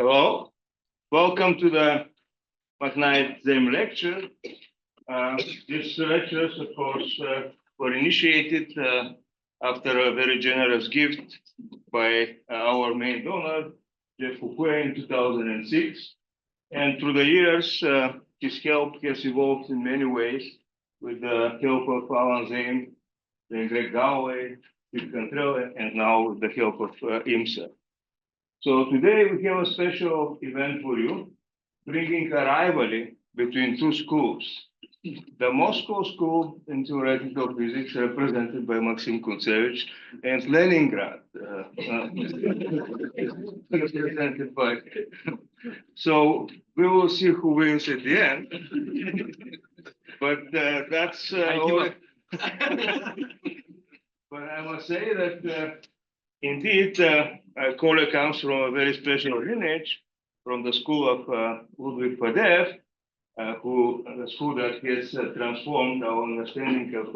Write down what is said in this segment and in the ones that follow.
Hello, welcome to the McKnight-Zame lecture. These lectures, of course, were initiated after a very generous gift by our main donor, Jeff Fouquet, in 2006. And through the years, his help has evolved in many ways with the help of Alan Zame, Greg Galloway, Steve Cantrell, and now with the help of IMSA. So today we have a special event for you, bringing a rivalry between two schools. The Moscow School in Theoretical Physics, represented by Maxim Kuntsevich, and Leningrad, represented by. So we will see who wins at the end. But that's. But I must say that indeed, Kola comes from a very special lineage, from the school of Ludwig Fadeev, the school that has transformed our understanding of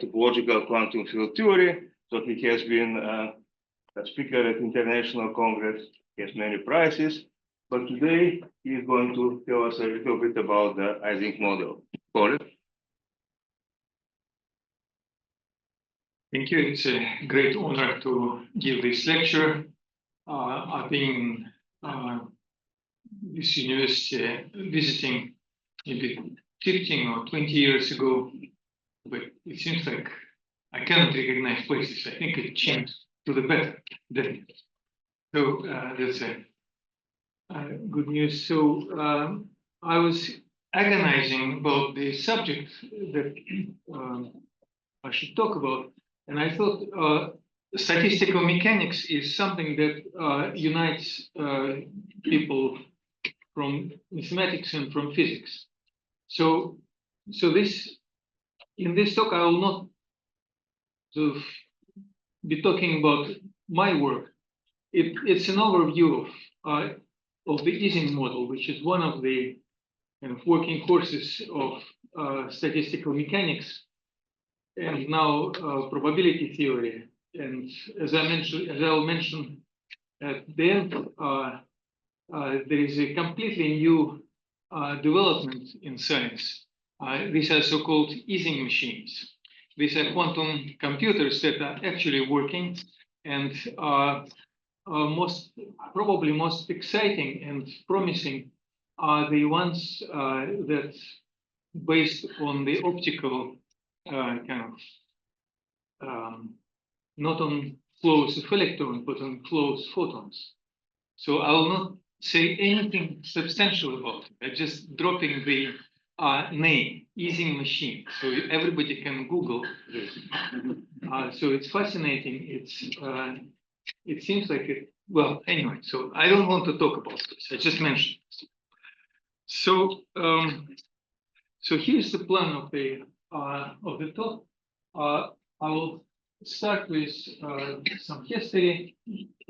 topological quantum field theory. So he has been a speaker at International Congress, he has many prizes, but today he is going to tell us a little bit about the Ising model. Kola? Thank you. It's a great honor to give this lecture. I've been this university visiting maybe 15 or 20 years ago, but it seems like I cannot recognize places. I think it changed to the better. So that's good news. So I was agonizing about the subject that I should talk about. And I thought statistical mechanics is something that unites people from mathematics and from physics. So in this talk, I will not sort of be talking about my work. It's an overview of the Ising model, which is one of the kind of working courses of statistical mechanics. And now probability theory. And as I'll mention at the end, there is a completely new development in science. These are so-called Ising machines. These are quantum computers that are actually working, and probably most exciting and promising are the ones that based on the optical not on flows of electrons, but on flows of photons. So I will not say anything substantial about it. I'm just dropping the name, Ising machine, so everybody can Google this. So it's fascinating. It seems like it. Well, anyway. So I don't want to talk about this. I just mentioned this. So so here's the plan of the talk. I will start with some history.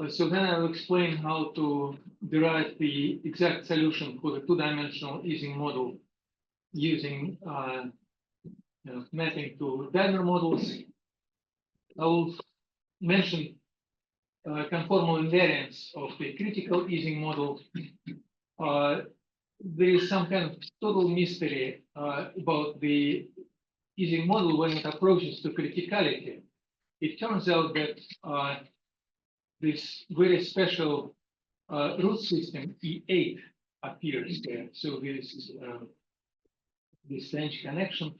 So then I will explain how to derive the exact solution for the two-dimensional Ising model using mapping to Dynamo models. I will mention conformal invariance of the critical Ising model. There is some kind of total mystery about the Ising model when it approaches to criticality. It turns out that this very special root system E8 appears there. So this strange connection,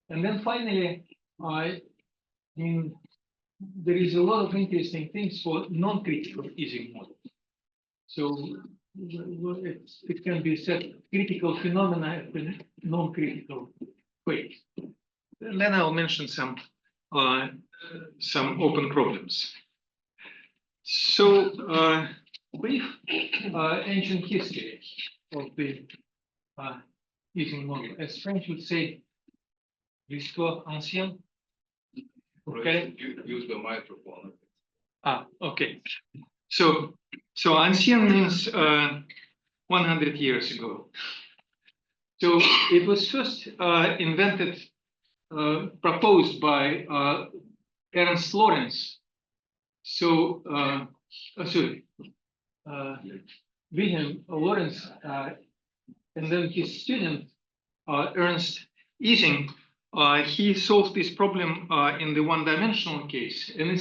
and then finally, there is a lot of interesting things for non-critical Ising models. So it can be said critical phenomena in non-critical ways. And then I'll mention some open problems. So brief ancient history of the Ising model. As French would say, l'histoire ancienne. Okay. Use the microphone. Okay. So ancien means 100 years ago. So it was first invented, proposed by Ernst Lorentz. So, Wilhelm Lorenz, and then his student, Ernst Ising, he solved this problem in the one-dimensional case, and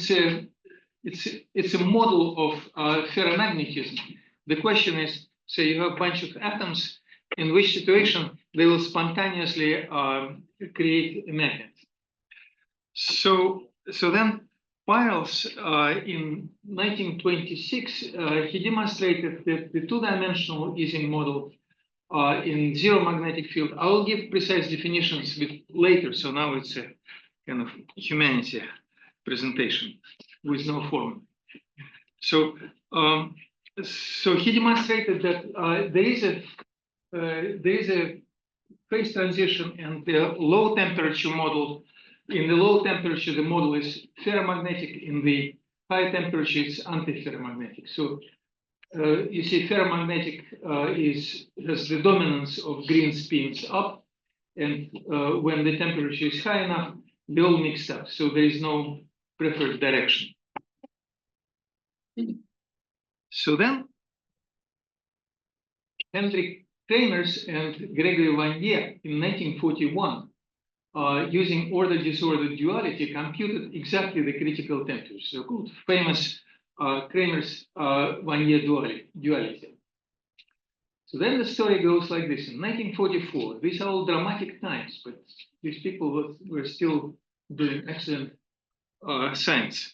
it's a model of ferromagnetism. The question is, say you have a bunch of atoms, in which situation they will spontaneously create a magnet. So then Piles in 1926 he demonstrated that the two-dimensional Ising model in zero magnetic field. I will give precise definitions a bit later. So now it's a kind of humanity presentation with no form. So he demonstrated that there is a phase transition, and the low temperature model. In the low temperature, the model is ferromagnetic. In the high temperature, it's anti-ferromagnetic. So you see, ferromagnetic has the dominance of green spins up, and when the temperature is high enough, they all mix up. So there is no preferred direction. So then, Hendrik Kramers and Gregory Wannier in 1941, using order-disorder duality, computed exactly the critical temperature, so-called famous Kramers-Wannier duality. So then the story goes like this. In 1944, these are all dramatic times, but these people were still doing excellent science.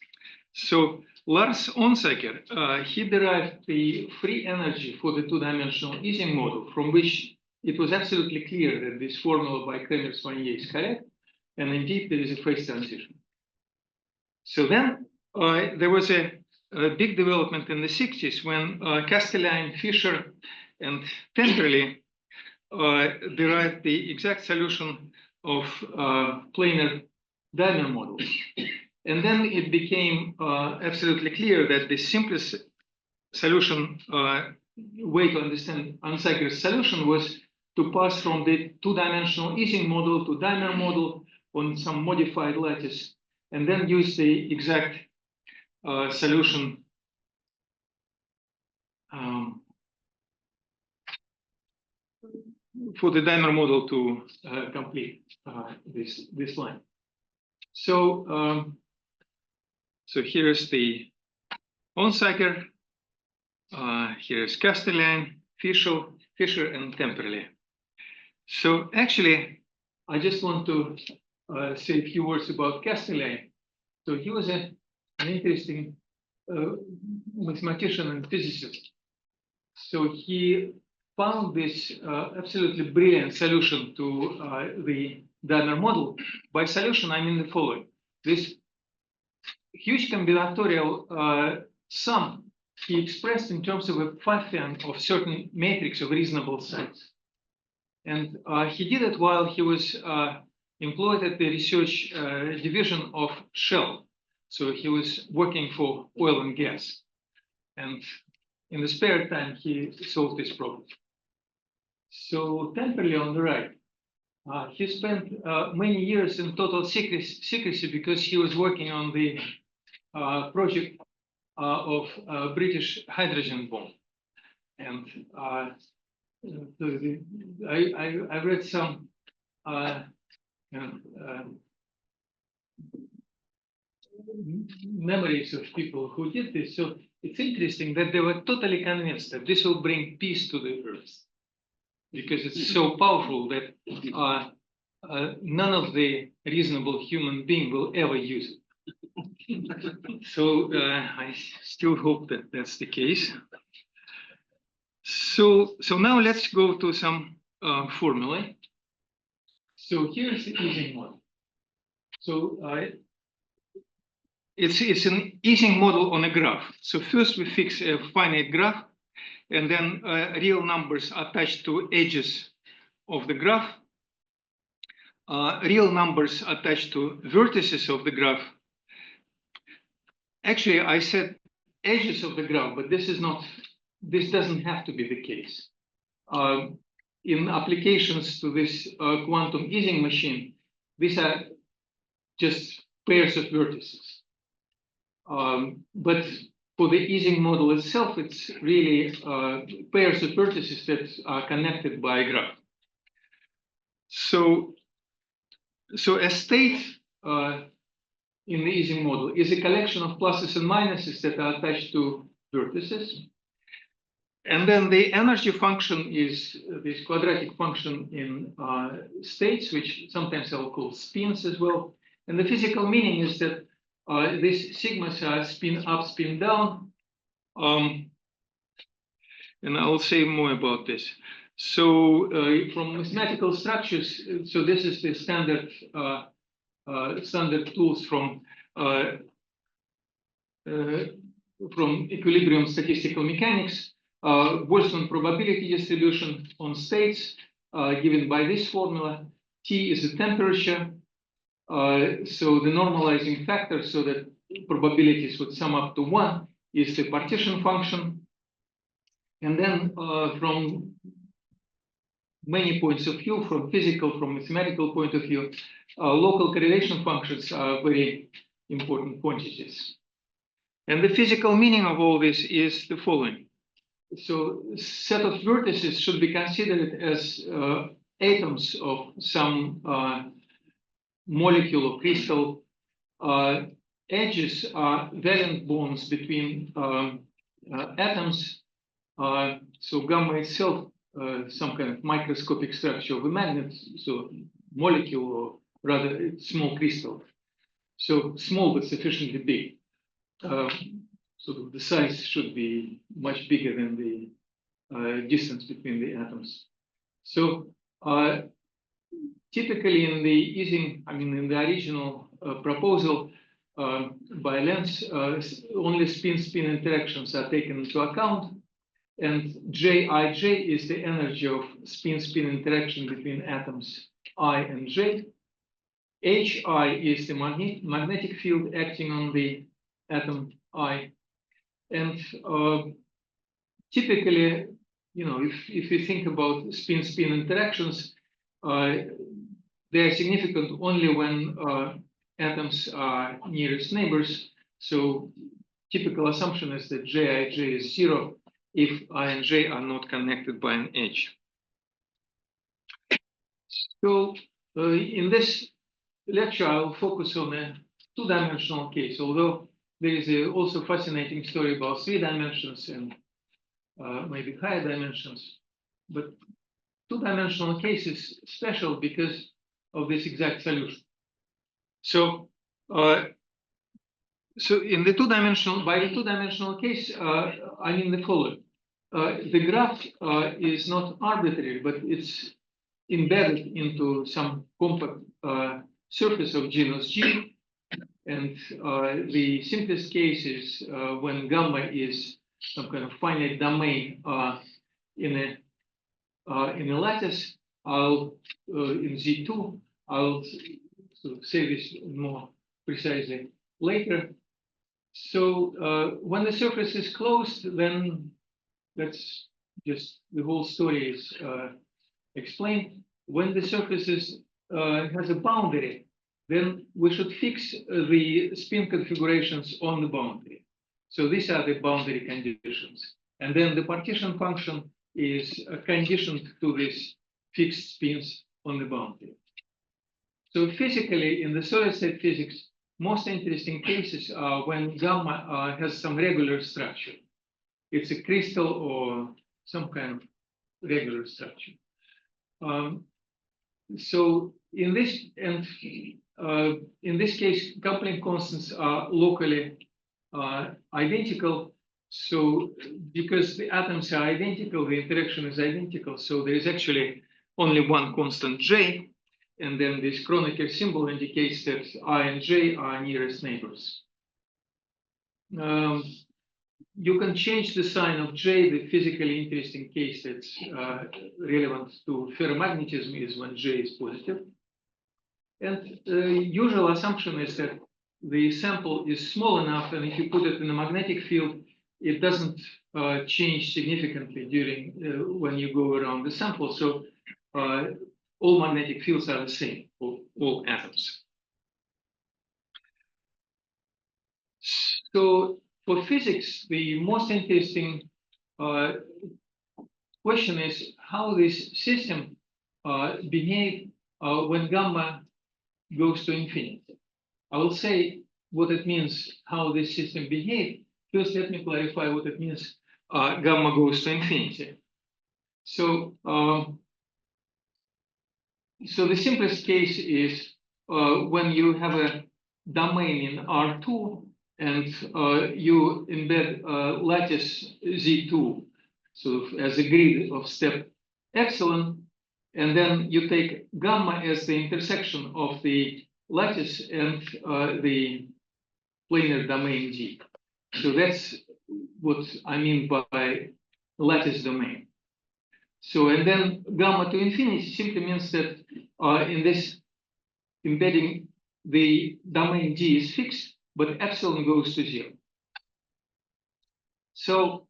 So Lars Onsager, he derived the free energy for the two-dimensional Ising model, from which it was absolutely clear that this formula by Kramers-Wannier is correct, and indeed there is a phase transition. So then there was a big development in the 60s when Castellane, Fischer, and Temperley derived the exact solution of planar dimer models. And then it became absolutely clear that the simplest solution way to understand Onsager's solution was to pass from the two-dimensional Ising model to dimer model on some modified lattice, and then use the exact solution for the dimer model to complete this line. So so here's the Onsager, here's Castellane, Fischer, and Temperley. So actually, I just want to say a few words about Castellane. So he was an interesting mathematician and physicist. So he found this absolutely brilliant solution to the dimer model. By solution, I mean the following. This huge combinatorial sum he expressed in terms of a Pfaffian of certain matrix of reasonable size. And he did it while he was employed at the research division of Shell. So he was working for oil and gas. And in the spare time, he solved this problem. So Temperley on the right, he spent many years in total secrecy because he was working on the project of British hydrogen bomb. And I read some memories of people who did this. So it's interesting that they were totally convinced that this will bring peace to the earth, because it's so powerful that none of the reasonable human being will ever use it. So I still hope that that's the case. So now let's go to some formulae. So here's the Ising model. So it's an Ising model on a graph. So first we fix a finite graph, and then real numbers attached to edges of the graph, real numbers attached to vertices of the graph. Actually, I said edges of the graph, but this doesn't have to be the case. In applications to this quantum Ising machine, these are just pairs of vertices. But for the Ising model itself, it's really pairs of vertices that are connected by a graph. So a state in the Ising model is a collection of pluses and minuses that are attached to vertices. And then the energy function is this quadratic function in states, which sometimes I'll call spins as well. And the physical meaning is that these sigmas are spin up, spin down. And I'll say more about this. So from mathematical structures, so this is the standard tools from equilibrium statistical mechanics. Boltzmann probability distribution on states given by this formula. T is the temperature. So the normalizing factor, so that probabilities would sum up to 1, is the partition function. And then from many points of view, from physical, from mathematical point of view, local correlation functions are very important quantities. And the physical meaning of all this is the following. So set of vertices should be considered as atoms of some molecule or crystal. Edges are valent bonds between atoms. So gamma itself, some kind of microscopic structure of a magnet, so molecule or rather small crystal. So small but sufficiently big. So the size should be much bigger than the distance between the atoms. So typically in the Ising, in the original proposal by Lenz, only spin-spin interactions are taken into account, and Jij is the energy of spin-spin interaction between atoms I and J. Hi is the magnetic field acting on the atom I. And typically, if you think about spin-spin interactions, they are significant only when atoms are nearest neighbors. So typical assumption is that Jij is 0 if I and J are not connected by an edge. So in this lecture, I'll focus on a two-dimensional case, although there is also a fascinating story about 3 dimensions and maybe higher dimensions. But two-dimensional case is special because of this exact solution. So, in the by the two-dimensional case, I mean the following. The graph is not arbitrary, but it's embedded into some compact surface of genus G. And the simplest case is when gamma is some kind of finite domain in a lattice. I'll in Z2. I'll sort of say this more precisely later. So when the surface is closed, then that's just the whole story is explained. When the surface has a boundary, then we should fix the spin configurations on the boundary. So these are the boundary conditions. And then the partition function is conditioned to these fixed spins on the boundary. So physically, in the solid state physics, most interesting cases are when gamma has some regular structure. It's a crystal or some kind of regular structure. So in this case, coupling constants are locally identical. So because the atoms are identical, the interaction is identical. So there is actually only one constant J. And then this Kronecker symbol indicates that I and J are nearest neighbors. You can change the sign of J. The physically interesting case that's relevant to ferromagnetism is when J is positive. And the usual assumption is that the sample is small enough, and if you put it in a magnetic field, it doesn't change significantly during when you go around the sample. So all magnetic fields are the same for all atoms. So for physics, the most interesting question is how this system behave when gamma goes to infinity. I will say what it means, how this system behave. First, let me clarify what it means gamma goes to infinity. So, so the simplest case is when you have a domain in R2 and you embed lattice Z2 sort of as a grid of step epsilon, and then you take gamma as the intersection of the lattice and the planar domain G. So that's what I mean by lattice domain. So, and then gamma to infinity simply means that in this embedding, the domain G is fixed, but epsilon goes to 0. So,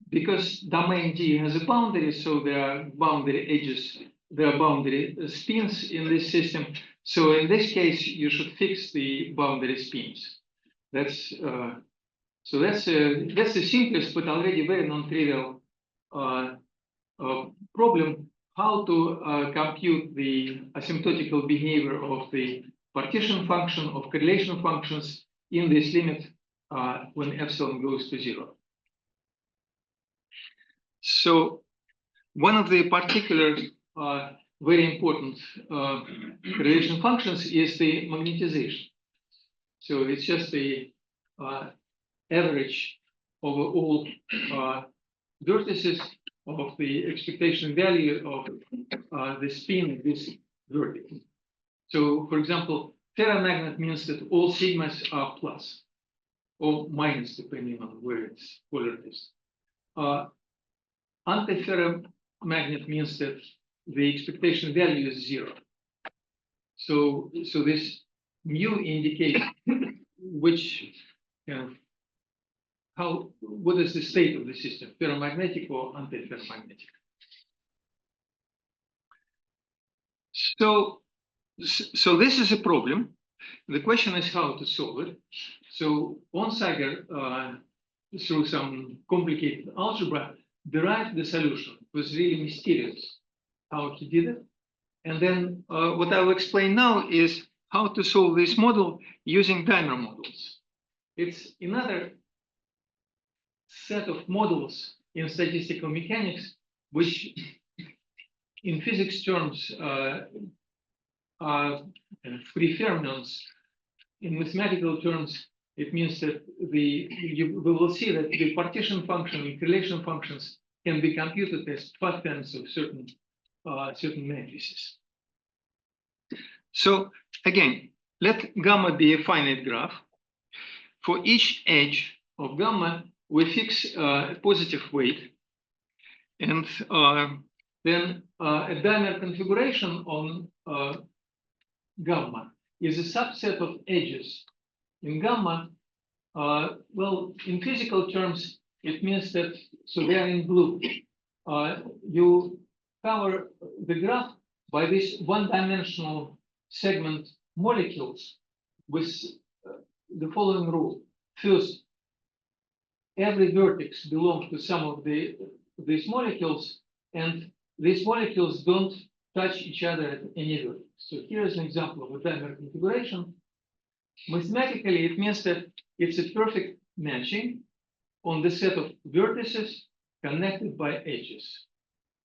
because domain G has a boundary, so there are boundary edges, there are boundary spins in this system. So in this case, you should fix the boundary spins. That's so that's the simplest, but already very non-trivial problem, how to compute the asymptotical behavior of the partition function, of correlation functions in this limit when epsilon goes to 0. So one of the particular very important correlation functions is the magnetization. So it's just the average over all vertices of the expectation value of the spin of this vertex. So, for example, ferromagnet means that all sigmas are plus or minus, depending on where it's polarized. Antiferromagnet means that the expectation value is 0. So this mu indicates which what is the state of the system, ferromagnetic or antiferromagnetic. So this is a problem. The question is how to solve it. So Onsager, through some complicated algebra, derived the solution. It was really mysterious how he did it. And then what I will explain now is how to solve this model using dimer models. It's another set of models in statistical mechanics, which in physics terms are free fermions. In mathematical terms, it means that we will see that the partition function and correlation functions can be computed as patterns of certain matrices. So again, let gamma be a finite graph. For each edge of gamma, we fix a positive weight, and then a dimer configuration on gamma is a subset of edges. In gamma, well, in physical terms, it means that, so they are in blue. You cover the graph by this one-dimensional segment molecules with the following rule. First, every vertex belongs to some of these molecules, and these molecules don't touch each other at any vertex. So here is an example of a dimer configuration. Mathematically, it means that it's a perfect matching on the set of vertices connected by edges.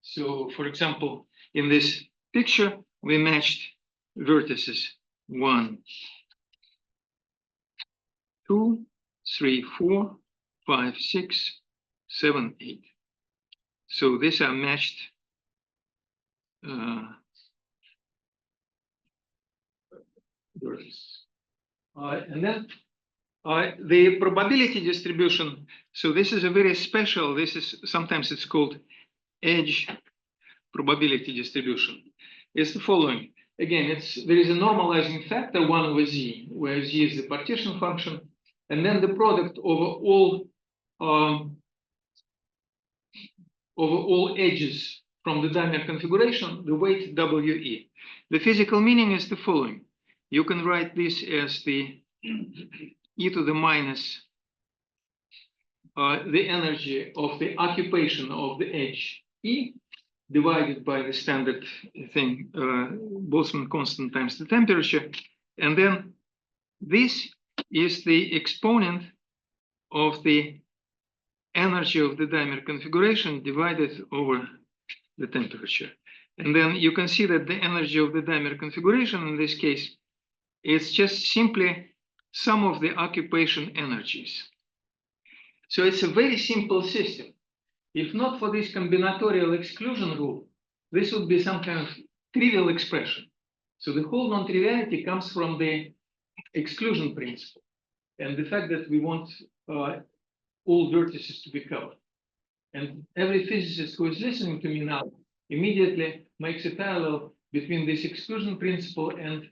So, for example, in this picture, we matched vertices 1, 2, 3, 4, 5, 6, 7, 8. So these are matched vertices. And then the probability distribution. So this is a very special, sometimes it's called edge probability distribution. It's the following. Again, there is a normalizing factor 1 over z, where z is the partition function, and then the product over all edges from the dimer configuration, the weight WE. The physical meaning is the following. You can write this as the e to the minus the energy of the occupation of the edge E divided by the standard thing, Boltzmann constant times the temperature. And then this is the exponent of the energy of the dimer configuration divided over the temperature. And then you can see that the energy of the dimer configuration in this case is just simply sum of the occupation energies. So it's a very simple system. If not for this combinatorial exclusion rule, this would be some kind of trivial expression. So the whole non-triviality comes from the exclusion principle and the fact that we want all vertices to be covered. And every physicist who is listening to me now immediately makes a parallel between this exclusion principle and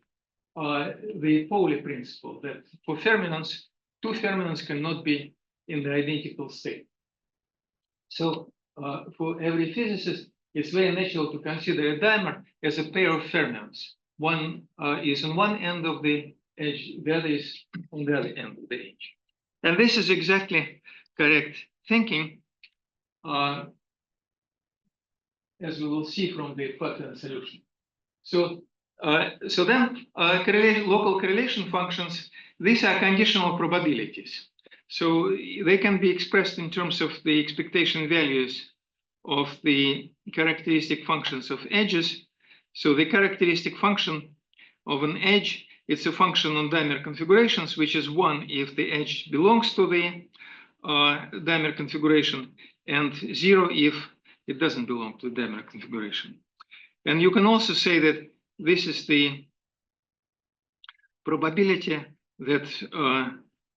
the Pauli principle, that for fermions, two fermions cannot be in the identical state. So for every physicist, it's very natural to consider a dimer as a pair of fermions. One is on one end of the edge, the other is on the other end of the edge. And this is exactly correct thinking, as we will see from the pattern solution. So then local correlation functions, these are conditional probabilities. So they can be expressed in terms of the expectation values of the characteristic functions of edges. So the characteristic function of an edge, it's a function on dimer configurations, which is 1 if the edge belongs to the dimer configuration, and 0 if it doesn't belong to the dimer configuration. And you can also say that this is the probability that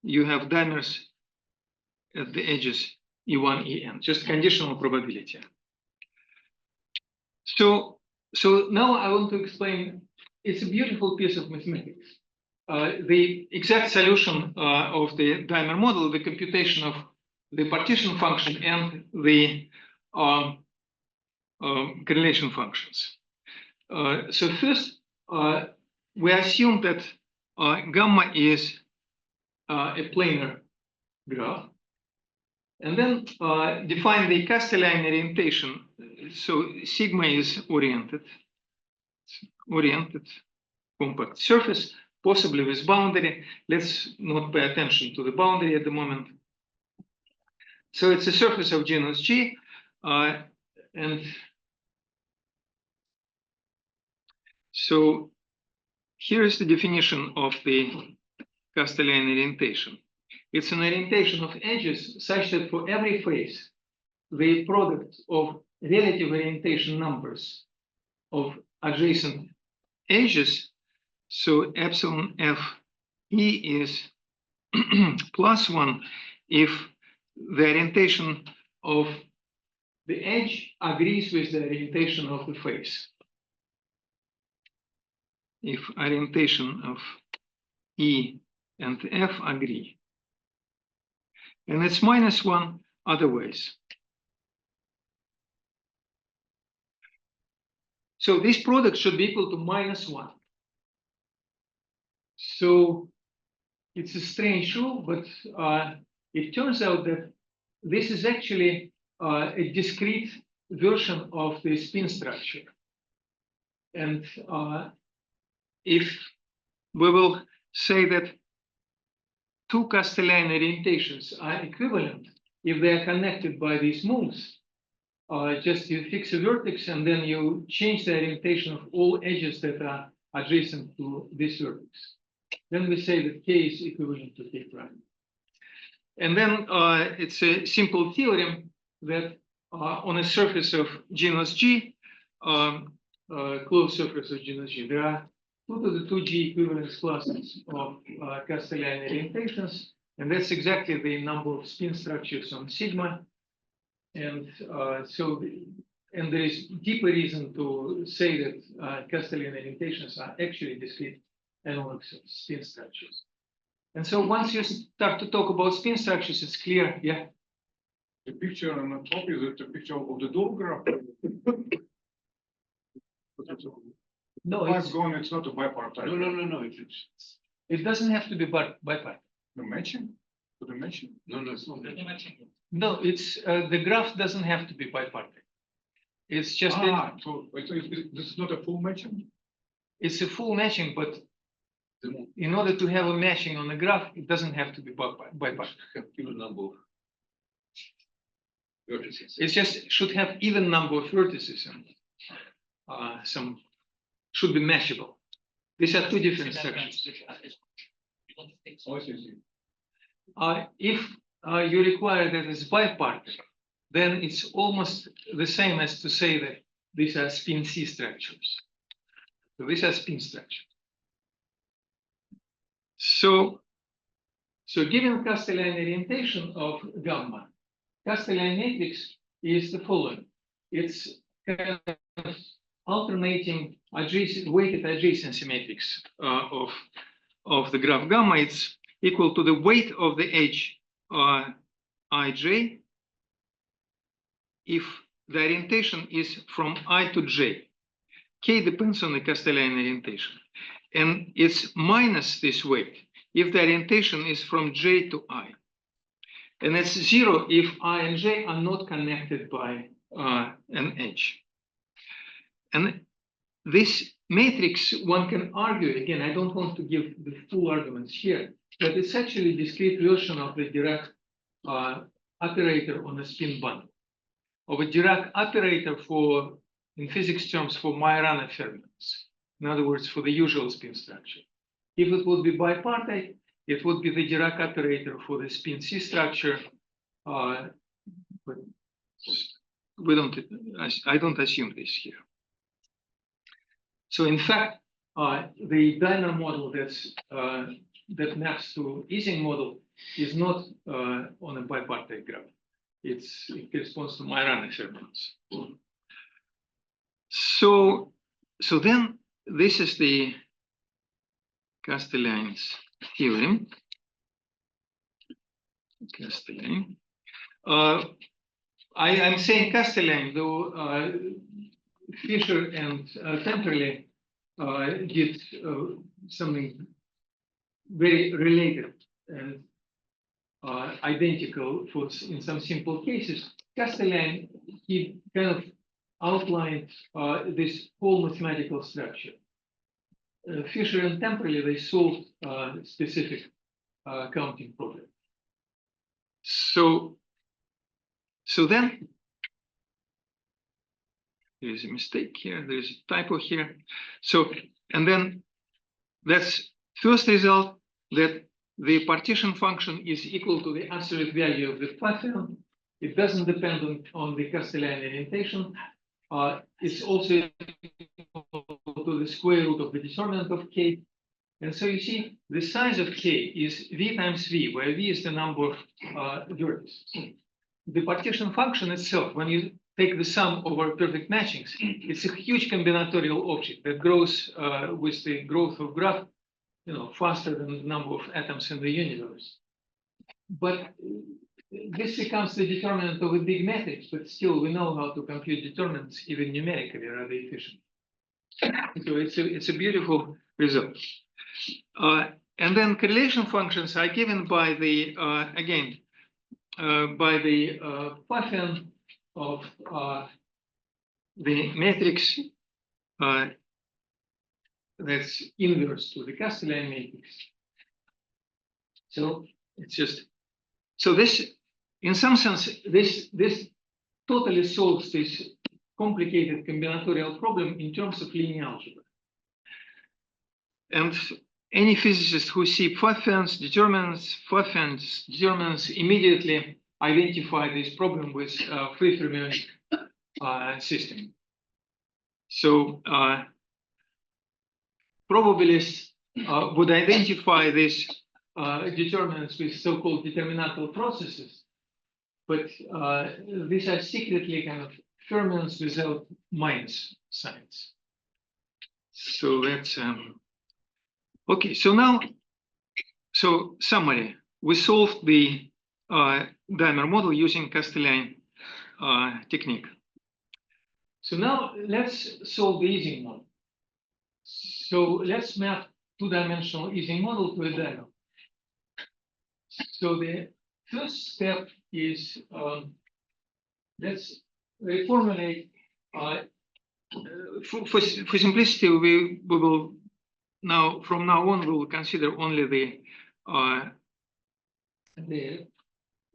you have dimers at the edges E1, En, just conditional probability. So now I want to explain, it's a beautiful piece of mathematics. The exact solution of the dimer model, the computation of the partition function and the correlation functions. So first, we assume that gamma is a planar graph, and then define the Castellani orientation. So sigma is oriented compact surface, possibly with boundary. Let's not pay attention to the boundary at the moment. So it's a surface of genus G, and so here is the definition of the Castellani orientation. It's an orientation of edges such that for every face, the product of relative orientation numbers of adjacent edges, so epsilon f e is +1 if the orientation of the edge agrees with the orientation of the face. If orientation of E and F agree. And it's -1 otherwise. So this product should be equal to -1. So it's a strange rule, but it turns out that this is actually a discrete version of the spin structure. And if we will say that two Castellani orientations are equivalent, if they are connected by these moves, just you fix a vertex and then you change the orientation of all edges that are adjacent to this vertex. Then we say that K is equivalent to K prime. And then it's a simple theorem that on a surface of genus G, closed surface of genus G, there are 2 to the 2G equivalence classes of Castellani orientations, and that's exactly the number of spin structures on sigma. And and there is deeper reason to say that Castellani orientations are actually discrete analogs of spin structures. And so once you start to talk about spin structures, it's clear, yeah? The picture on the top is the picture of the door graph. No, it's gone. It's not a bipartite. No. It doesn't have to be bipartite. The matching? For the matching? No, it's not. No, it's the graph doesn't have to be bipartite. It's just So this is not a full matching? it's a full matching, but in order to have a matching on the graph, it doesn't have to be bipartite. Even number of vertices. It just should have even number of vertices and some should be matchable. These are two different structures. Oh, I see. If you require that it's bipartite, then it's almost the same as to say that these are spin C structures. So these are spin structures. So given Castellani orientation of gamma, Castellani matrix is the following. It's kind of alternating weighted adjacency matrix of the graph gamma. It's equal to the weight of the edge ij if the orientation is from I to j. K depends on the Castellani orientation. And it's minus this weight if the orientation is from j to I. And it's 0 if I and j are not connected by an edge. And this matrix, one can argue, again, I don't want to give the full arguments here, but it's actually a discrete version of the Dirac operator on a spin bundle, of a Dirac operator for, in physics terms, for Majorana fermions. In other words, for the usual spin structure. If it would be bipartite, it would be the Dirac operator for the spin C structure. But I don't assume this here. So in fact, the Diner model that maps to Ising model is not on a bipartite graph. It corresponds to Majorana fermions. So then this is the Castellani's theorem. Castellani. I'm saying Castellani, though Fisher and Temperley did something very related and identical in some simple cases. Castellani, he kind of outlined this whole mathematical structure. Fisher and Temperley, they solved specific counting problem. So then there is a mistake here, there is a typo here. So, and then that's first result, that the partition function is equal to the absolute value of the pattern. It doesn't depend on the Castellani orientation. It's also equal to the square root of the determinant of K. And so you see, the size of K is V times V, where V is the number of vertices. The partition function itself, when you take the sum over perfect matchings, it's a huge combinatorial object that grows with the growth of graph, faster than the number of atoms in the universe. But this becomes the determinant of a big matrix, but still we know how to compute determinants even numerically rather efficient. So it's a beautiful result. And then correlation functions are given by the again by the pattern of the matrix that's inverse to the Castellani matrix. So it's just this, in some sense, this totally solves this complicated combinatorial problem in terms of linear algebra. And any physicist who see patterns, determinants immediately identify this problem with free fermionic system. So probabilists would identify these determinants with so-called determinantal processes, but these are secretly kind of fermions without minus signs. So that's okay. So now, summary: we solved the Dimer model using Castellani technique. So now let's solve the Ising model. So let's map two-dimensional Ising model to a diagram. So the first step is let's reformulate. For simplicity, we will now from now on we will consider only the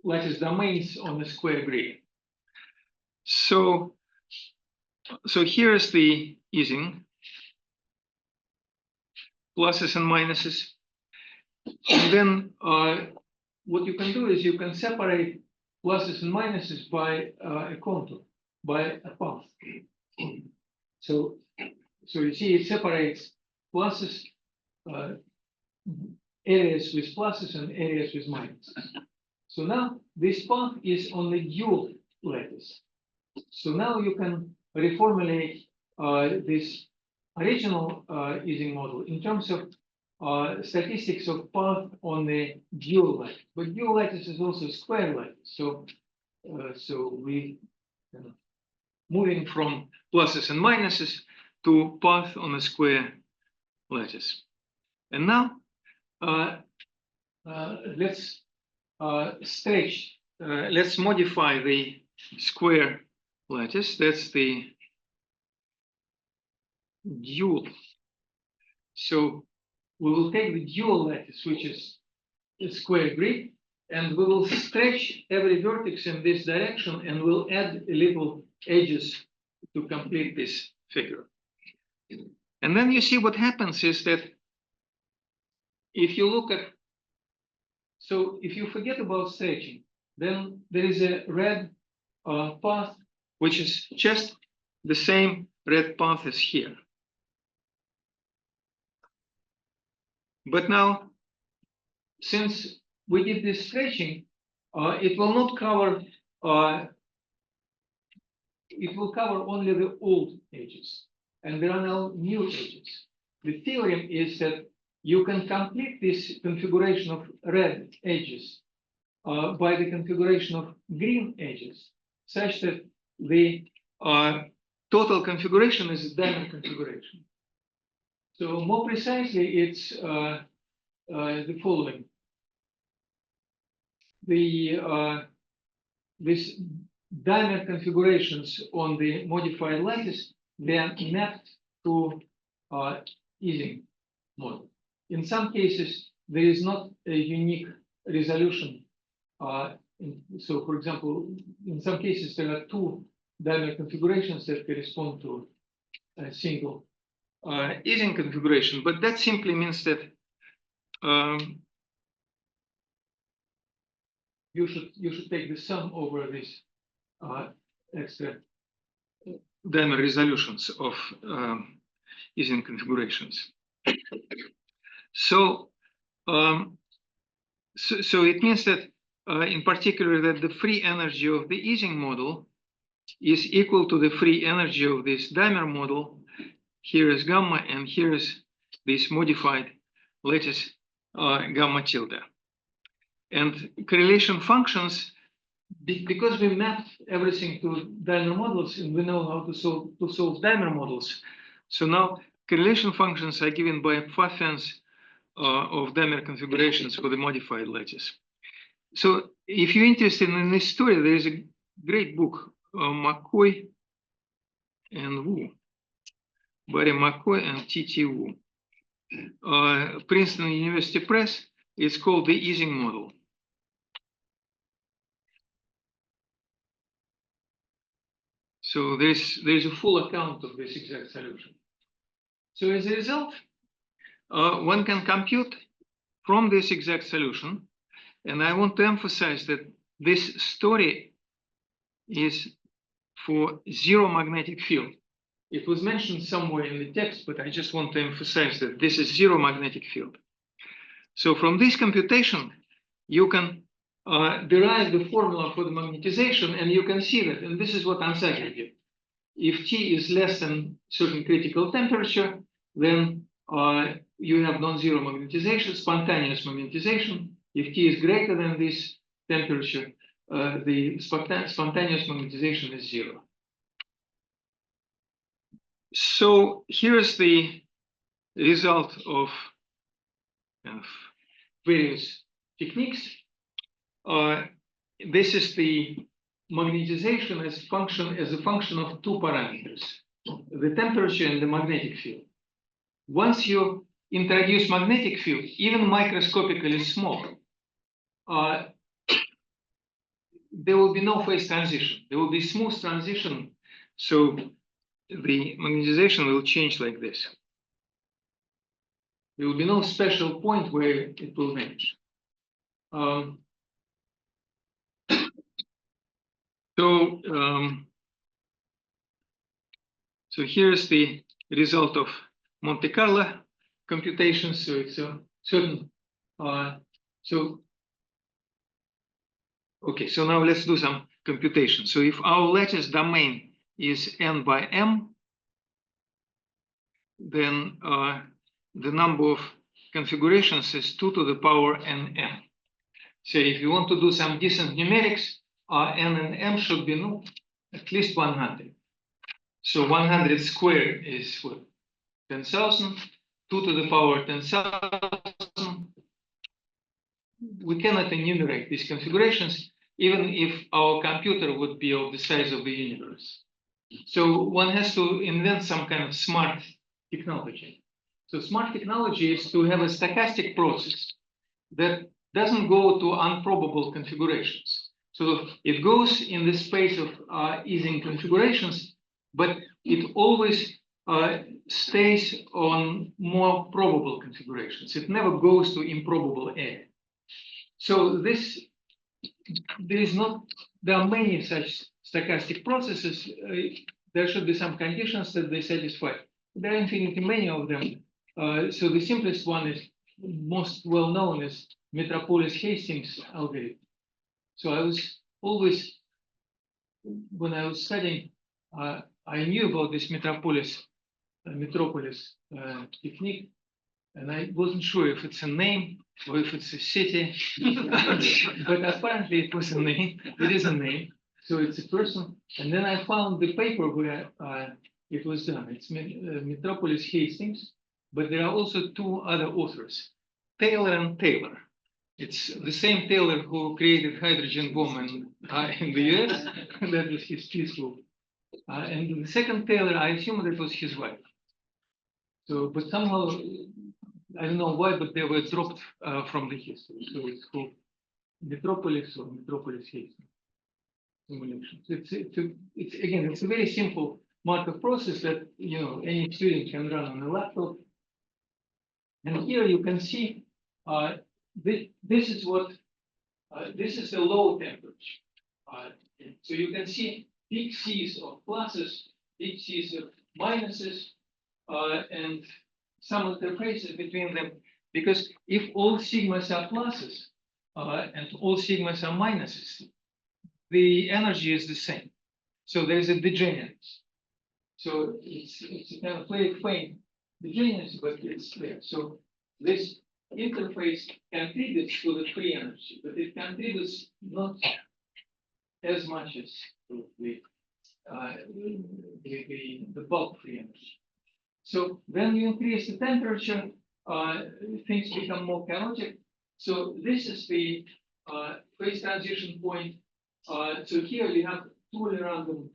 lattice domains on the square grid. So here's the Ising, pluses and minuses, and then what you can do is you can separate pluses and minuses by a contour, by a path. So you see it separates pluses, areas with pluses and areas with minuses. So now this path is on the dual lattice. So now you can reformulate this original Ising model in terms of statistics of path on the dual lattice. But dual lattice is also square lattice. So we moving from pluses and minuses to path on a square lattice. And now let's stretch. Let's modify the square lattice. That's the dual. So we will take the dual lattice, which is a square grid, and we will stretch every vertex in this direction, and we'll add a little edges to complete this figure. And then you see what happens is that if you look at, so if you forget about stretching, then there is a red path, which is just the same red path as here. But now, since we did this stretching, it will not cover, it will cover only the old edges, and there are no new edges. The theorem is that you can complete this configuration of red edges by the configuration of green edges, such that the total configuration is a diamond configuration. So more precisely, it's the following. This diamond configurations on the modified lattice, they are mapped to Ising model. In some cases, there is not a unique resolution. So, for example, in some cases, there are two diamond configurations that correspond to a single Ising configuration, but that simply means that you should take the sum over these extra diamond resolutions of Ising configurations. So it means that in particular that the free energy of the Ising model is equal to the free energy of this diamond model. Here is gamma, and here is this modified lattice gamma tilde. And correlation functions, because we mapped everything to diamond models and we know how to solve diamond models. So now correlation functions are given by pfeffens of diamond configurations for the modified lattice. So if you're interested in this story, there is a great book, McCoy and Wu, Barry McCoy and T.T. Wu. Princeton University Press. It's called the Ising model. So there's a full account of this exact solution. So as a result, one can compute from this exact solution. And I want to emphasize that this story is for zero magnetic field. It was mentioned somewhere in the text, but I just want to emphasize that this is zero magnetic field. So from this computation, you can derive the formula for the magnetization, and you can see that, and this is what Ansager did. If T is less than certain critical temperature, then you have non-zero magnetization, spontaneous magnetization. If T is greater than this temperature, the spontaneous magnetization is zero. So here's the result of various techniques. this is the magnetization as a function of two parameters, the temperature and the magnetic field. Once you introduce magnetic field, even microscopically small, there will be no phase transition. There will be smooth transition. So the magnetization will change like this. There will be no special point where it will vanish. So here's the result of Monte Carlo computation. So it's a certain. Okay, so now let's do some computation. So if our lattice domain is n by m, then the number of configurations is 2 to the power nm. So if you want to do some decent numerics, n and m should be at least 100. So 100 squared is what? 10,000. 2 to the power 10,000. We cannot enumerate these configurations, even if our computer would be of the size of the universe. So one has to invent some kind of smart technology. So smart technology is to have a stochastic process that doesn't go to improbable configurations. So it goes in the space of Ising configurations, but it always stays on more probable configurations. It never goes to improbable area. So there are many such stochastic processes. There should be some conditions that they satisfy. There are infinitely many of them. So the simplest one is most well known as Metropolis-Hastings algorithm. So I was always, when I was studying, I knew about this Metropolis technique, and I wasn't sure if it's a name or if it's a city, but apparently it was a name. It is a name, so it's a person. And then I found the paper where it was done. It's Metropolis-Hastings, but there are also two other authors, Taylor and Taylor. It's the same Taylor who created hydrogen bomb in the US. That was his peaceful. And the second Taylor, I assume that was his wife. So, but somehow, I don't know why, but they were dropped from the history. So it's called Metropolis or Metropolis-Hastings simulation. It's a very simple Markov process that any student can run on a laptop. And here you can see this is the low temperature. So you can see big C's of pluses, big C's of minuses, and some interfaces between them. Because if all sigmas are pluses and all sigmas are minuses, the energy is the same. So there's a degenerance. So it's a kind of very faint degeneracy, but it's there. So this interface contributes to the free energy, but it contributes not as much as the bulk free energy. So when you increase the temperature, things become more chaotic. So this is the phase transition point. So here you have totally random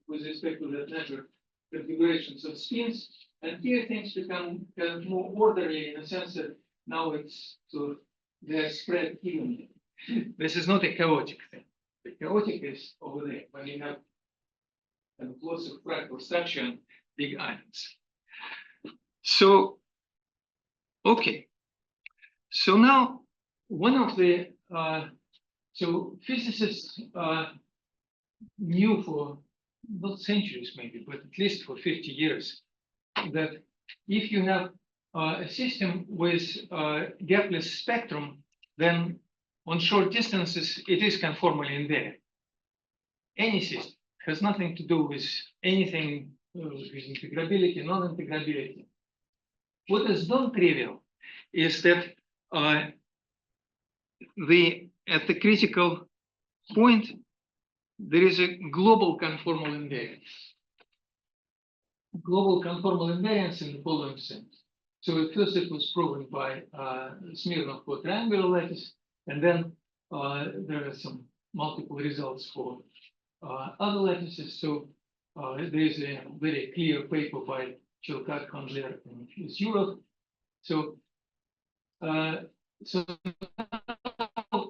with respect to the network configurations of spins. And here things become kind of more orderly in the sense that now it's they're spread evenly. This is not a chaotic thing. The chaotic is over there when you have lots of fractal structure and big ions. So, okay. So now one of the physicists knew for not centuries maybe, but at least for 50 years, that if you have a system with gapless spectrum, then on short distances, it is conformally invariant. Any system has nothing to do with anything with integrability, non-integrability. What is non-trivial is that at the critical point, there is a global conformal invariance. Global conformal invariance in the following sense. So at first it was proven by Smirnov for triangular lattice, and then There are some multiple results for other lattices. So there is a very clear paper by Chilkat, Handler, and Europe. So so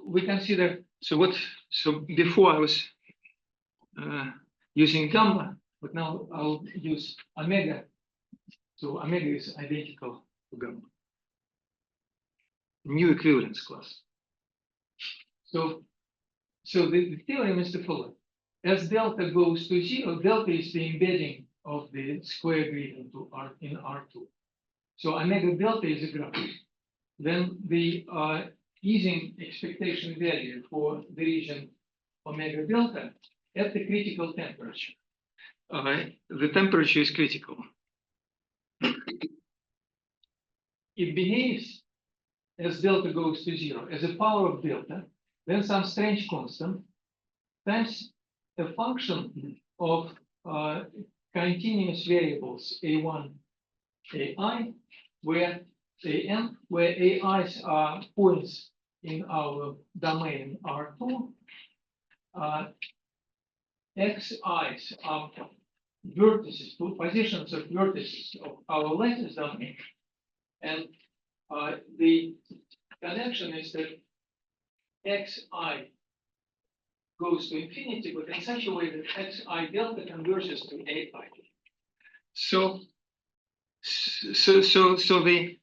we consider, so before I was using gamma, but now I'll use omega. So omega is identical to gamma. New equivalence class. So the theorem is the following. As delta goes to 0, delta is the embedding of the square grid into in R2. So omega delta is a graph. Then the Ising expectation value for the region omega delta at the critical temperature. The temperature is critical. It behaves as delta goes to 0 as a power of delta, then some strange constant times a function of continuous variables a1, ai, where an, where ai's are points in our domain R2, xi's are vertices, two positions of vertices of our lattice domain, and the connection is that xi goes to infinity, but in such a way that xi delta converges to ai. So the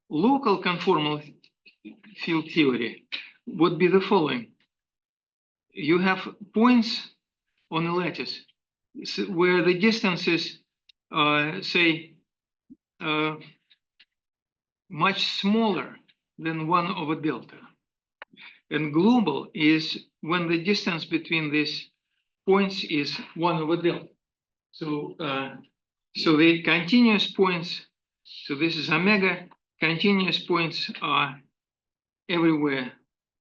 local conformal field theory would be the following. You have points on a lattice where the distance is, say, much smaller than 1 over delta. And global is when the distance between these points is 1 over delta. So, so the continuous points, so this is omega, continuous points are everywhere,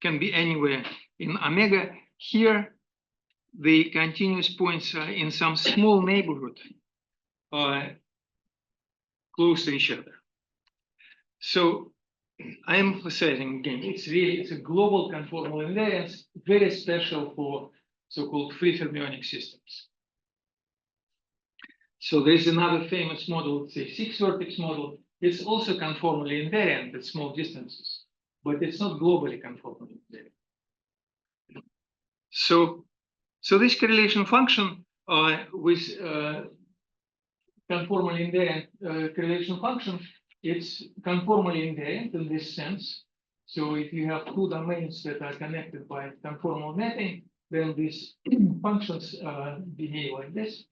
can be anywhere in omega. Here, the continuous points are in some small neighborhood close to each other. So I'm emphasizing again, it's a global conformal invariance, very special for so-called free fermionic systems. So there's another famous model, say 6-vertex model. It's also conformally invariant at small distances, but it's not globally conformally invariant. So this correlation function with conformally invariant correlation function, it's conformally invariant in this sense. So if you have two domains that are connected by conformal mapping, then these functions behave like this.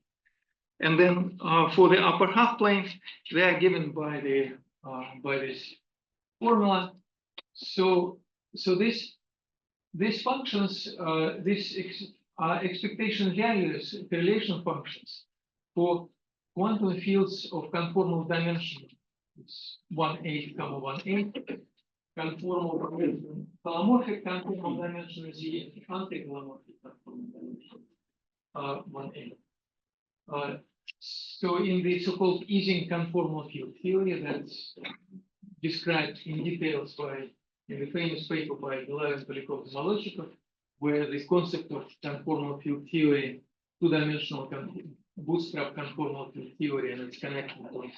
And then for the upper half plane, they are given by the by this formula. So these functions, expectation values, correlation functions for quantum fields of conformal dimension. It's 1,8, 1,8. Conformal dimension, holomorphic conformal dimension is the anti-holomorphic conformal dimension, 1,8. So in the so-called Ising conformal field theory that's described in details by in the famous paper by Nicolai Reshetikhin, where the concept of conformal field theory, two-dimensional bootstrap conformal field theory, and its connection with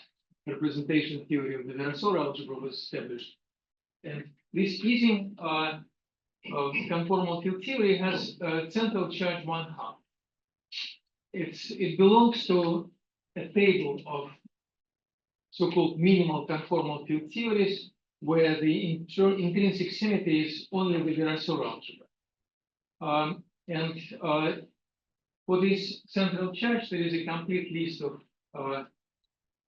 representation theory of the Virasoro algebra was established. And this Ising conformal field theory has a central charge 1/2. It belongs to a table of so-called minimal conformal field theories where the intrinsic symmetry is only the Virasoro algebra. And for this central charge, there is a complete list of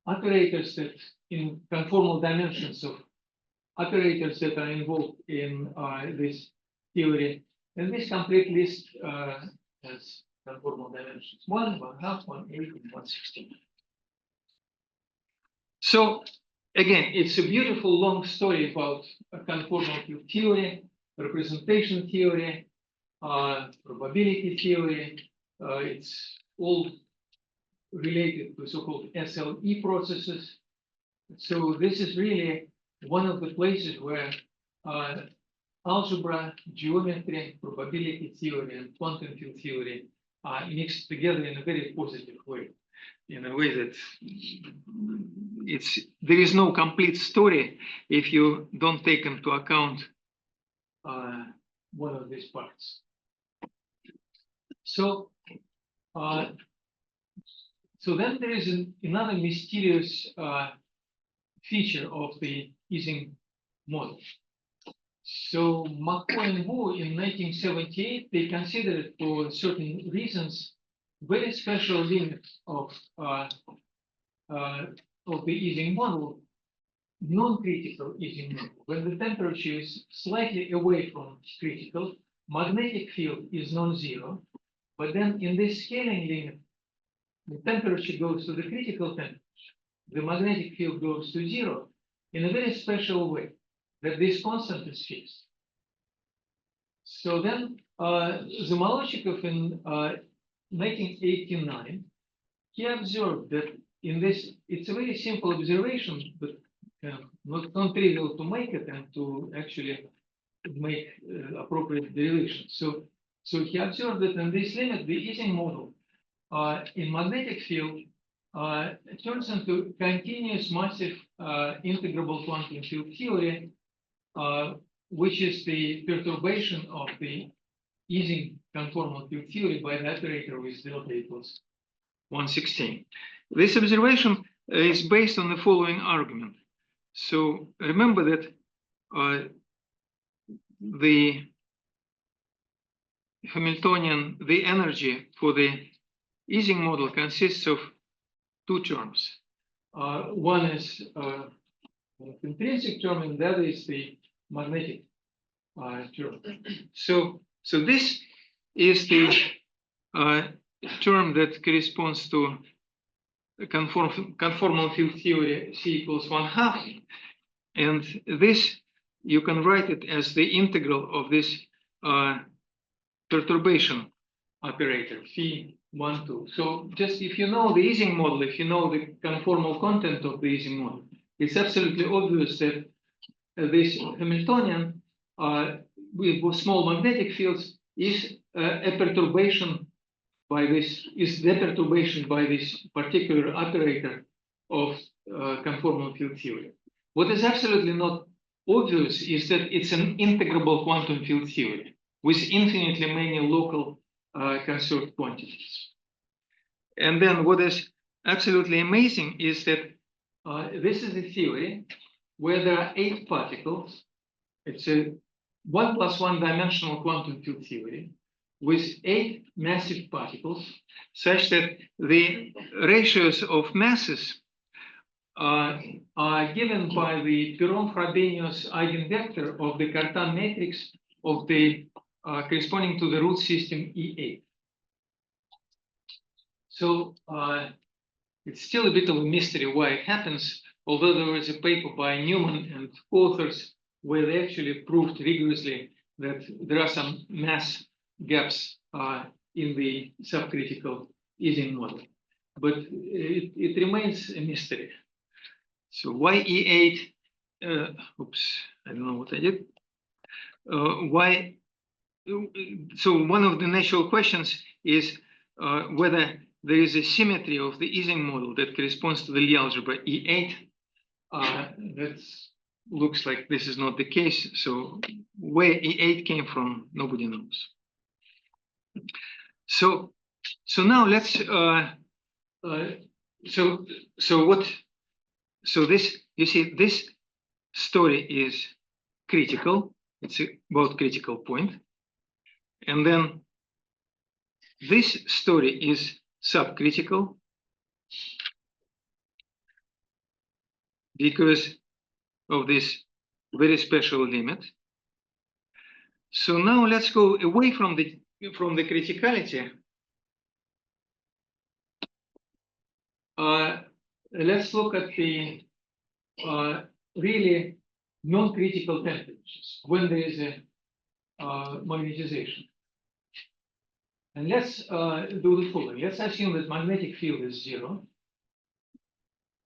operators that in conformal dimensions of operators that are involved in this theory. And this complete list has conformal dimensions 1, 1/2, 1/8, and 1/16. So again, it's a beautiful long story about conformal field theory, representation theory, probability theory. It's all related to so-called SLE processes. So this is really one of the places where algebra, geometry, probability theory, and quantum field theory are mixed together in a very positive way, in a way that there is no complete story if you don't take into account one of these parts. So then there is another mysterious feature of the Ising model. So McCoy and Wu in 1978, they considered for certain reasons very special limit of the Ising model, non-critical Ising model. When the temperature is slightly away from critical, magnetic field is non-zero, but then in this scaling limit, the temperature goes to the critical temperature. The magnetic field goes to zero in a very special way, that this constant is fixed. So then Zamolodchikov in 1989, he observed that in this, it's a very simple observation, but not trivial to make it and to actually make appropriate derivation. So he observed that in this limit, the Ising model in magnetic field turns into continuous massive integrable quantum field theory, which is the perturbation of the Ising conformal field theory by the operator with delta equals 116. This observation is based on the following argument. So remember that the Hamiltonian, the energy for the Ising model consists of two terms. One is intrinsic term, and the other is the magnetic term. So this is the term that corresponds to conformal field theory C equals 1/2, and this you can write it as the integral of this perturbation operator phi 1, 2. So just if you know the Ising model, if you know the conformal content of the Ising model, it's absolutely obvious that this Hamiltonian with small magnetic fields is a perturbation by this, is the perturbation by this particular operator of conformal field theory. What is absolutely not obvious is that it's an integrable quantum field theory with infinitely many local conserved quantities. And then what is absolutely amazing is that this is a theory where there are 8 particles. It's a 1 + 1 dimensional quantum field theory with 8 massive particles, such that the ratios of masses are given by the Perron-Frobenius eigenvector of the Cartan matrix of the corresponding to the root system E8. So it's still a bit of a mystery why it happens, although there was a paper by Newman and authors where they actually proved rigorously that there are some mass gaps in the subcritical Ising model. But it remains a mystery. So why E8? Oops, I don't know what I did. Why? So one of the natural questions is whether there is a symmetry of the Ising model that corresponds to the Lie algebra E8. That looks like this is not the case. So where E8 came from, nobody knows. So now let's so this, you see, this story is critical. It's about critical point. And then this story is subcritical because of this very special limit. So now let's go away from the criticality. Let's look at the really non-critical temperatures when there is a magnetization. And let's do the following. Let's assume that magnetic field is 0.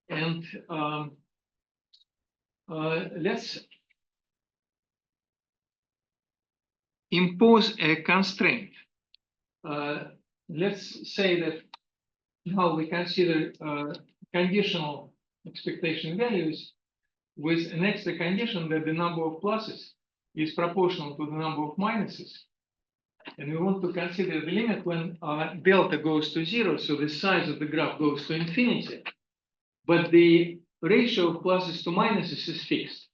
And let's impose a constraint. Let's say that now we consider conditional expectation values with an extra condition that the number of pluses is proportional to the number of minuses. And we want to consider the limit when delta goes to 0, so the size of the graph goes to infinity, but the ratio of pluses to minuses is fixed.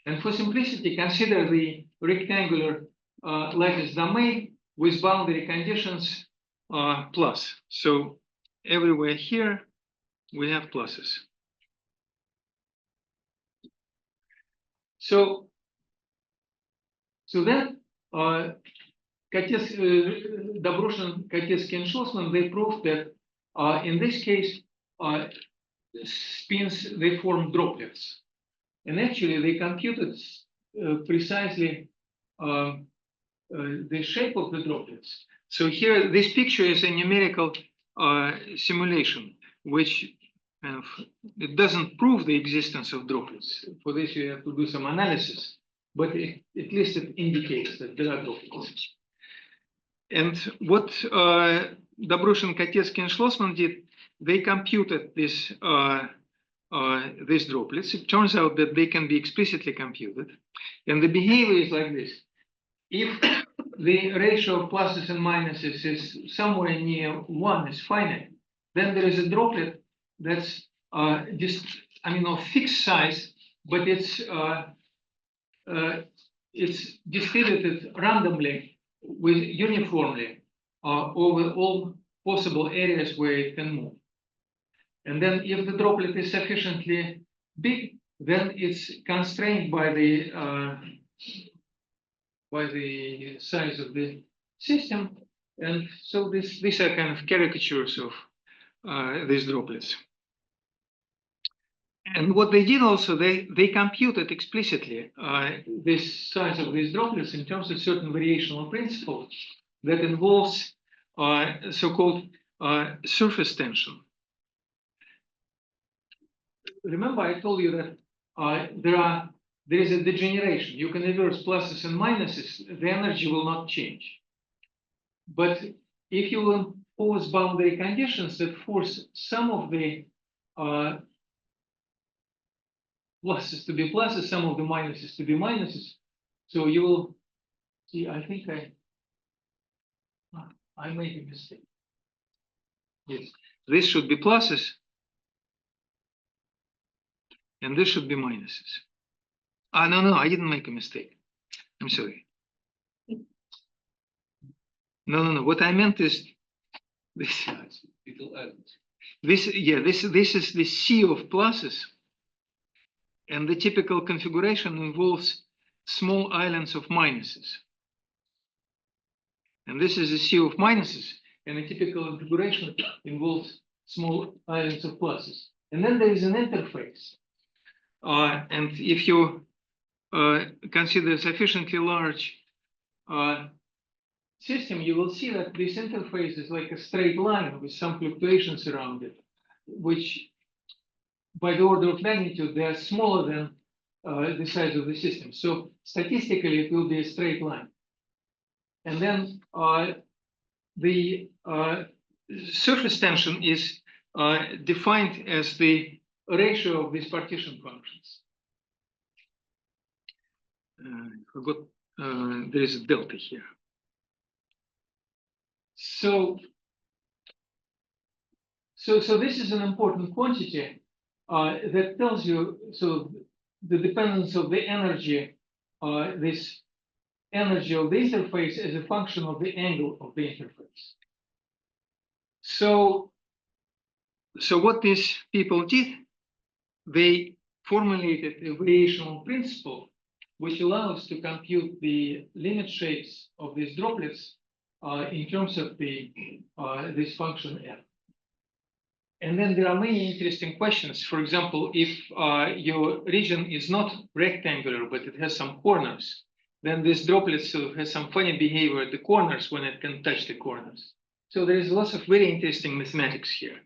And for simplicity, consider the rectangular lattice domain with boundary conditions plus. So everywhere here, we have pluses. So then Dobrushin-Kotecky Shlosman, they proved that in this case, spins, they form droplets. And actually, they computed precisely the shape of the droplets. So here, this picture is a numerical simulation, which it doesn't prove the existence of droplets. For this, you have to do some analysis, but at least it indicates that there are droplets. And what Dobrushin-Kotecky and Shlosman did, they computed these droplets. It turns out that they can be explicitly computed. And the behavior is like this. If the ratio of pluses and minuses is somewhere near 1, is finite, then there is a droplet that's just, of fixed size, but it's distributed randomly with uniformly over all possible areas where it can move. And then if the droplet is sufficiently big, then it's constrained by the size of the system. And so these are kind of caricatures of these droplets. And what they did also, they computed explicitly this size of these droplets in terms of certain variational principle that involves so-called surface tension. Remember, I told you that there is a degeneration. You can reverse pluses and minuses, the energy will not change. But if you impose boundary conditions that force some of the pluses to be pluses, some of the minuses to be minuses, so you will see, I think I made a mistake. Yes, this should be pluses, and this should be minuses. No, I didn't make a mistake. I'm sorry. No. What I meant is this. This is the sea of pluses, and the typical configuration involves small islands of minuses. And this is a sea of minuses, and a typical configuration involves small islands of pluses. And then there is an interface. And if you consider a sufficiently large system, you will see that this interface is like a straight line with some fluctuations around it, which by the order of magnitude, they are smaller than the size of the system. So statistically, it will be a straight line. And then the surface tension is defined as the ratio of these partition functions. I forgot, there is a delta here. So this is an important quantity that tells you, so the dependence of the energy, this energy of the interface as a function of the angle of the interface. So what these people did, they formulated a variational principle which allows to compute the limit shapes of these droplets in terms of this function f. And then there are many interesting questions. For example, if your region is not rectangular, but it has some corners, then this droplet still has some funny behavior at the corners when it can touch the corners. So there is lots of very interesting mathematics here.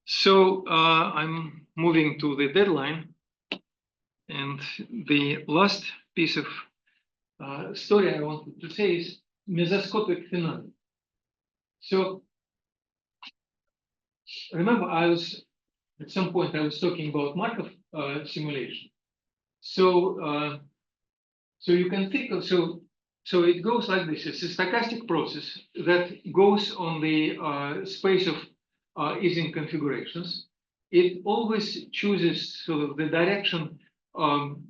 So I'm moving to the deadline. And the last piece of story I wanted to say is mesoscopic phenomenon. So remember, at some point I was talking about Markov simulation. So so you can think of so it goes like this. It's a stochastic process that goes on the space of Ising configurations. It always chooses sort of the direction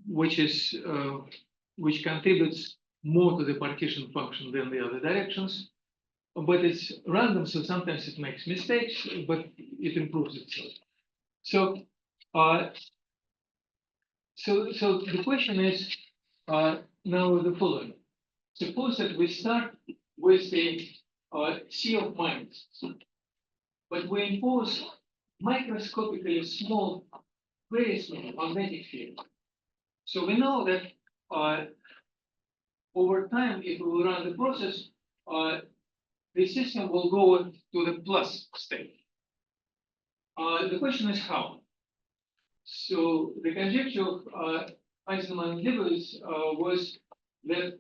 which contributes more to the partition function than the other directions. But it's random, so sometimes it makes mistakes, but it improves itself. So so the question is now the following. Suppose that we start with the sea of minus, but we impose microscopically small, very small magnetic field. So we know that over time, if we will run the process, the system will go to the plus state. The question is how. So the conjecture of Ising and Lewis was that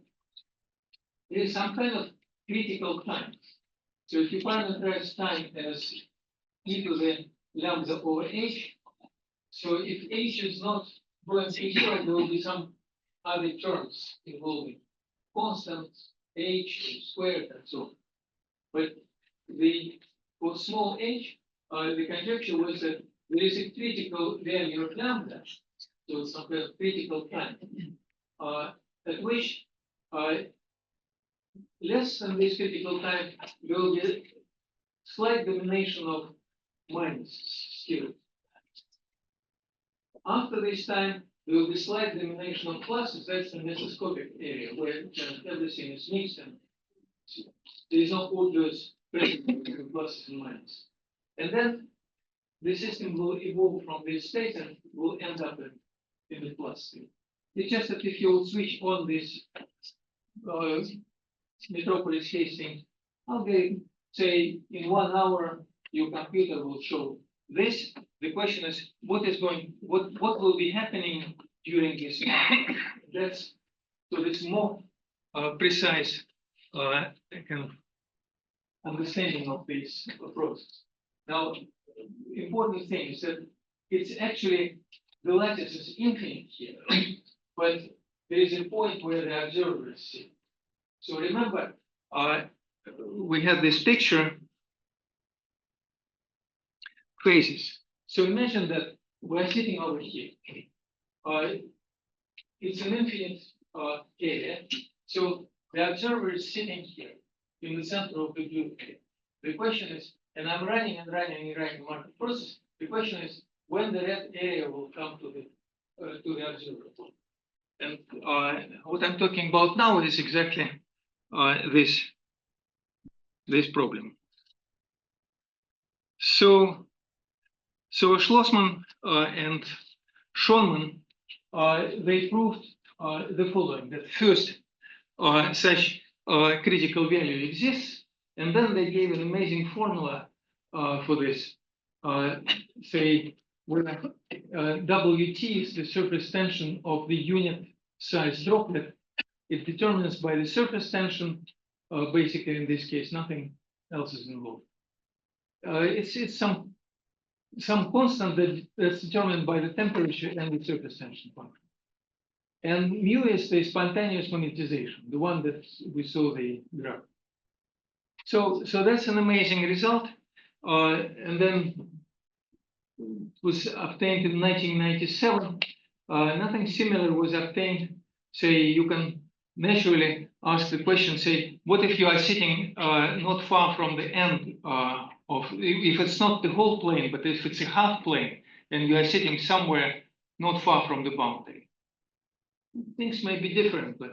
there is some kind of critical time. So if you parameterize time as e to the lambda over h, so if h is not going to zero, there will be some other terms involving constants, h squared, and so on. But for small h, the conjecture was that there is a critical value of lambda, so it's some kind of critical time, at which less than this critical time will be slight domination of minus still. After this time, there will be slight domination of pluses. That's the mesoscopic area where everything is mixed and there is no obvious presence between pluses and minuses. And then the system will evolve from this state and will end up in the plus state. It's just that if you switch on this metropolis casing, okay, say in 1 hour your computer will show this. The question is what will be happening during this time? That's so it's more precise kind of understanding of this process. Now, important thing is that it's actually the lattice is infinite here, but there is a point where the observer is sitting. So remember, we had this picture phases. So imagine that we're sitting over here. It's an infinite area. So the observer is sitting here in the center of the blue area. The question is, and I'm running Markov process. The question is when the red area will come to the observer. And what I'm talking about now is exactly this problem. So Shlosman and Schoenman they proved the following: that first such critical value exists, and then they gave an amazing formula for this. Say where Wt is the surface tension of the unit size droplet. It determines by the surface tension. Basically, in this case, nothing else is involved. It's some constant that's determined by the temperature and the surface tension function. And mu is the spontaneous magnetization, the one that we saw the graph. So that's an amazing result. And then it was obtained in 1997. Nothing similar was obtained. Say you can naturally ask the question, say, what if you are sitting not far from the end if it's not the whole plane, but if it's a half plane, and you are sitting somewhere not far from the boundary? Things may be different, but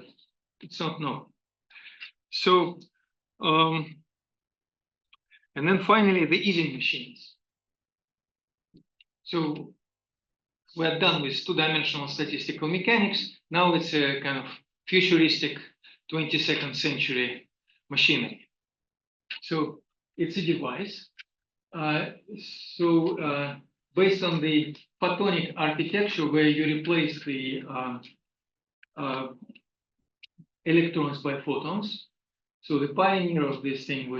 it's not known. So, and then finally, the Ising machines. So we're done with two-dimensional statistical mechanics. Now it's a kind of futuristic 22nd century machinery. So it's a device. Based on the photonic architecture where you replace the electrons by photons. So the pioneer of this thing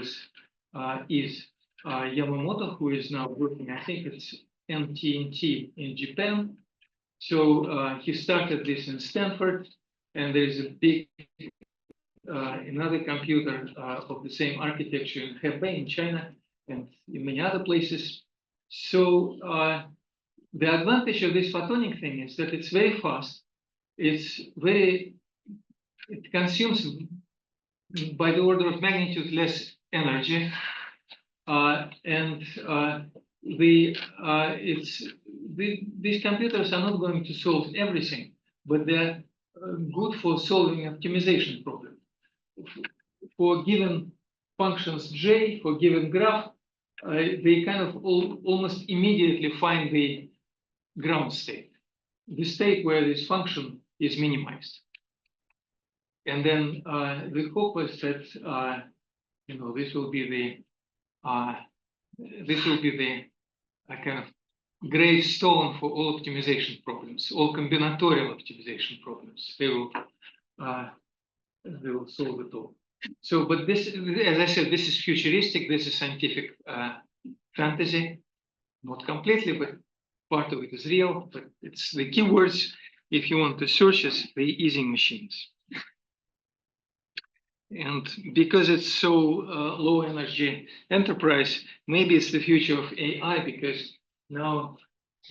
is Yamamoto, who is now working, I think it's NTNT in Japan. So he started this in Stanford, and there is a big another computer of the same architecture in Hebei in China and in many other places. So the advantage of this photonic thing is that it's very fast. It consumes by the order of magnitude less energy, these computers are not going to solve everything, but they're good for solving optimization problems. For given functions J, for given graph, they kind of almost immediately find the ground state, the state where this function is minimized. And then the hope is that this will be the kind of gravestone for all optimization problems, all combinatorial optimization problems. They will solve it all. So, but this, as I said, this is futuristic. This is scientific fantasy, not completely, but part of it is real. But it's the keywords, if you want to search, is the Ising machines. And because it's so low energy enterprise, maybe it's the future of AI, because now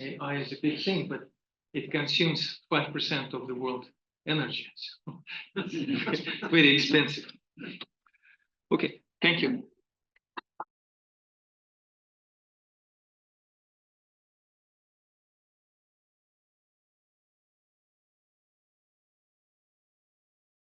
AI is a big thing, but it consumes 5% of the world energy. So very expensive. Okay, thank you.